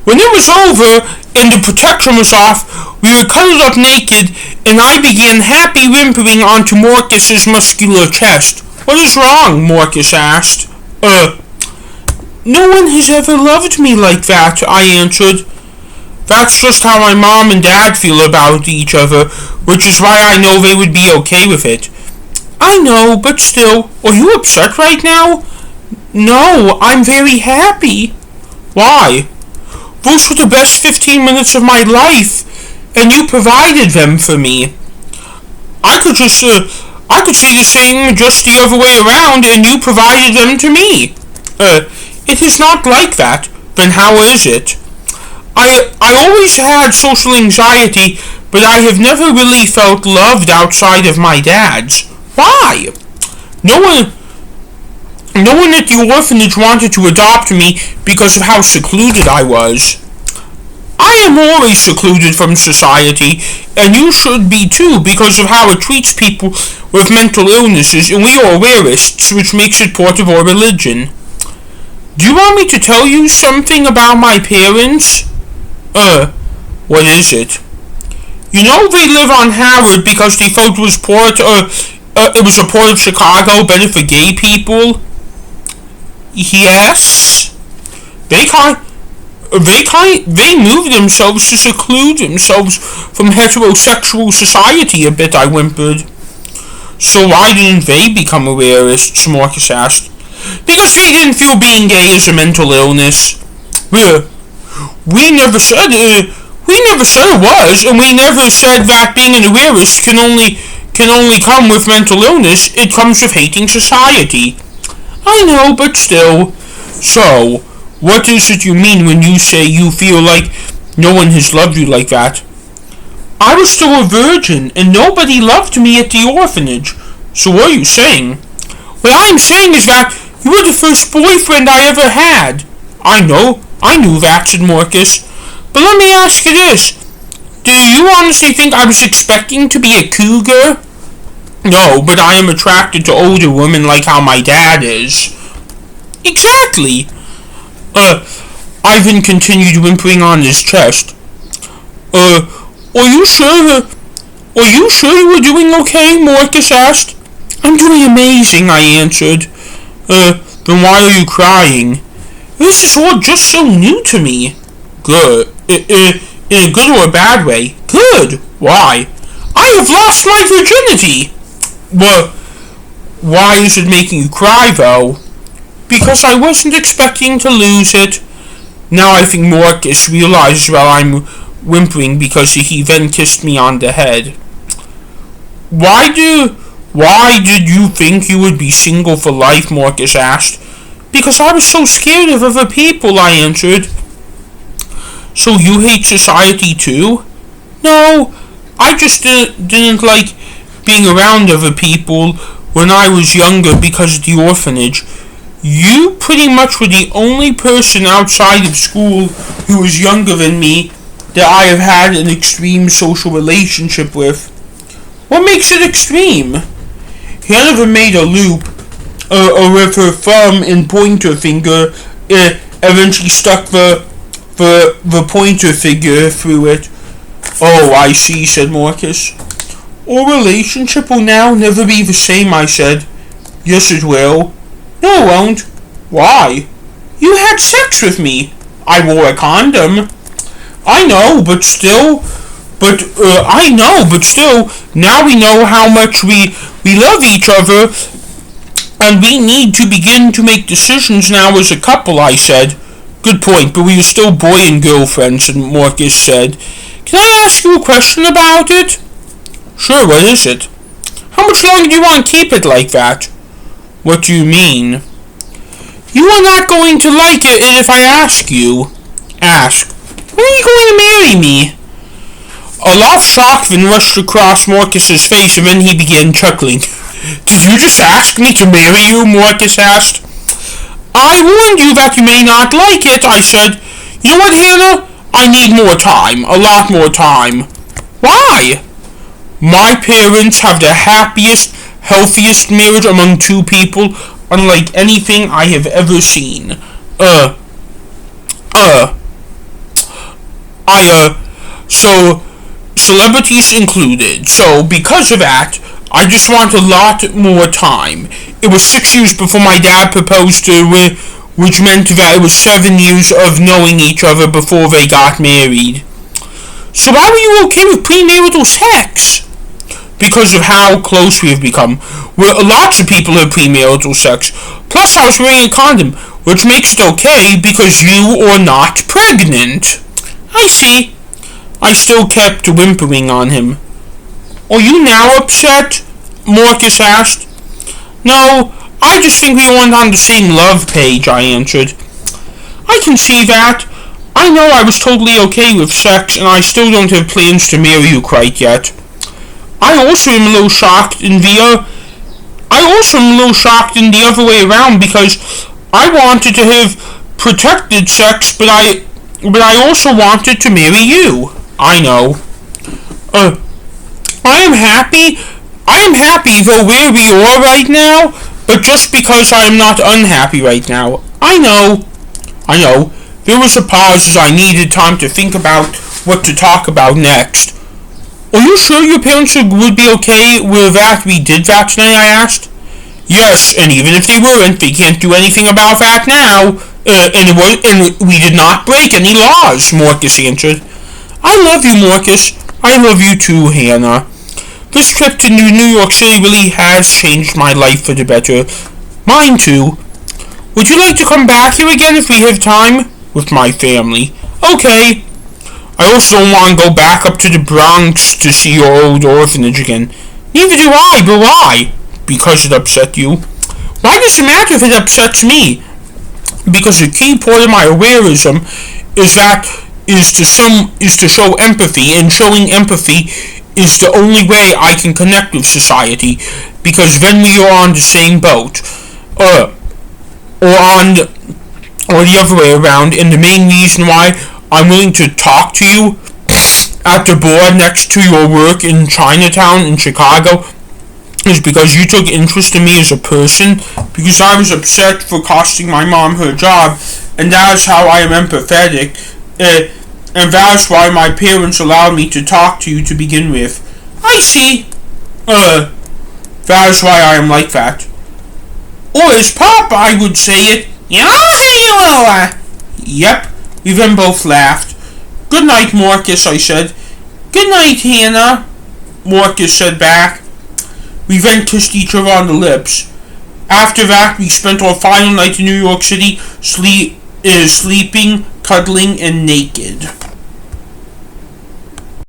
When it was over and the protection was off, we were cuddled up naked, and I began happy whimpering onto Marcus's muscular chest. What is wrong? Marcus asked. No one has ever loved me like that, I answered. That's just how my mom and dad feel about each other, which is why I know they would be okay with it. I know, but still, are you upset right now? No, I'm very happy. Why? Those were the best 15 minutes of my life, and you provided them for me. I could say the same just the other way around, and you provided them to me. It is not like that. Then how is it? I always had social anxiety, but I have never really felt loved outside of my dad's. Why? No one at the orphanage wanted to adopt me because of how secluded I was. I am always secluded from society, and you should be too because of how it treats people with mental illnesses, and we are awareists, which makes it part of our religion. Do you want me to tell you something about my parents? What is it? You know they live on Howard because they felt it was a part of Chicago better for gay people? Yes. They moved themselves to seclude themselves from heterosexual society a bit, I whimpered. So why didn't they become awareists? Marcus asked. Because they didn't feel being gay is a mental illness. We never said it was, and we never said that being an awareist can only come with mental illness. It comes with hating society. I know, but still. So, what is it you mean when you say you feel like no one has loved you like that? I was still a virgin, and nobody loved me at the orphanage. So what are you saying? What I'm saying is that you were the first boyfriend I ever had. I knew that, said Marcus. But let me ask you this. Do you honestly think I was expecting to be a cougar? No, but I am attracted to older women like how my dad is. Exactly. Ivan continued whimpering on his chest. Are you sure you were doing okay? Marcus asked. I'm doing amazing, I answered. Then why are you crying? This is all just so new to me. Good. In a good or a bad way? Good. Why? I have lost my virginity. Well, why is it making you cry, though? Because I wasn't expecting to lose it. Now I think Marcus realizes while I'm whimpering because he then kissed me on the head. Why did you think you would be single for life? Marcus asked. Because I was so scared of other people, I answered. So you hate society too? No, I just didn't like being around other people when I was younger because of the orphanage. You pretty much were the only person outside of school who was younger than me that I have had an extreme social relationship with. What makes it extreme? Hannah made a loop with her thumb and pointer finger, and then she stuck the pointer finger through it. Oh, I see, said Marcus. Our relationship will now never be the same, I said. Yes, it will. No, it won't. Why? You had sex with me. I wore a condom. I know, but still, now we know how much we love each other, and we need to begin to make decisions now as a couple, I said. Good point, but we were still boy and girl friends, and Marcus said. Can I ask you a question about it? Sure, what is it? How much longer do you want to keep it like that? What do you mean? You are not going to like it if I ask you. Ask. When are you going to marry me? A laugh of shock then rushed across Marcus's face, and then he began chuckling. Did you just ask me to marry you? Marcus asked. I warned you that you may not like it, I said. You know what, Hannah? I need more time. A lot more time. Why? My parents have the happiest, healthiest marriage among two people, unlike anything I have ever seen. So, celebrities included. So, because of that, I just want a lot more time. It was 6 years before my dad proposed to her, which meant that it was 7 years of knowing each other before they got married. So why were you okay with premarital sex? Because of how close we have become. Lots of people have premarital sex. Plus, I was wearing a condom, which makes it okay because you are not pregnant. I see. I still kept whimpering on him. Are you now upset? Marcus asked. No, I just think we weren't on the same love page, I answered. I can see that. I know I was totally okay with sex, and I still don't have plans to marry you quite yet. I also am a little shocked in the other way around because I wanted to have protected sex, but I also wanted to marry you. I know. I am happy though where we are right now, but just because I am not unhappy right now. I know. There was a pause as I needed time to think about what to talk about next. Are you sure your parents would be okay with that we did that tonight, I asked? Yes, and even if they weren't, they can't do anything about that now. And we did not break any laws, Marcus answered. I love you, Marcus. I love you too, Hannah. This trip to New York City really has changed my life for the better. Mine too. Would you like to come back here again if we have time? With my family. Okay. I also don't want to go back up to the Bronx to see your old orphanage again. Neither do I, but why? Because it upset you. Why does it matter if it upsets me? Because a key part of my awareism is to show empathy, and showing empathy is the only way I can connect with society, because then we are on the same boat. Or the other way around, and the main reason why I'm willing to talk to you at the bar next to your work in Chinatown in Chicago is because you took interest in me as a person, because I was upset for costing my mom her job, and that is how I am empathetic, and that is why my parents allowed me to talk to you to begin with. I see. That is why I am like that. Or as Papa I would say it, Yep, we then both laughed. Good night, Marcus, I said. Good night, Hannah, Marcus said back. We then kissed each other on the lips. After that, we spent our final night in New York City sleeping, cuddling, and naked.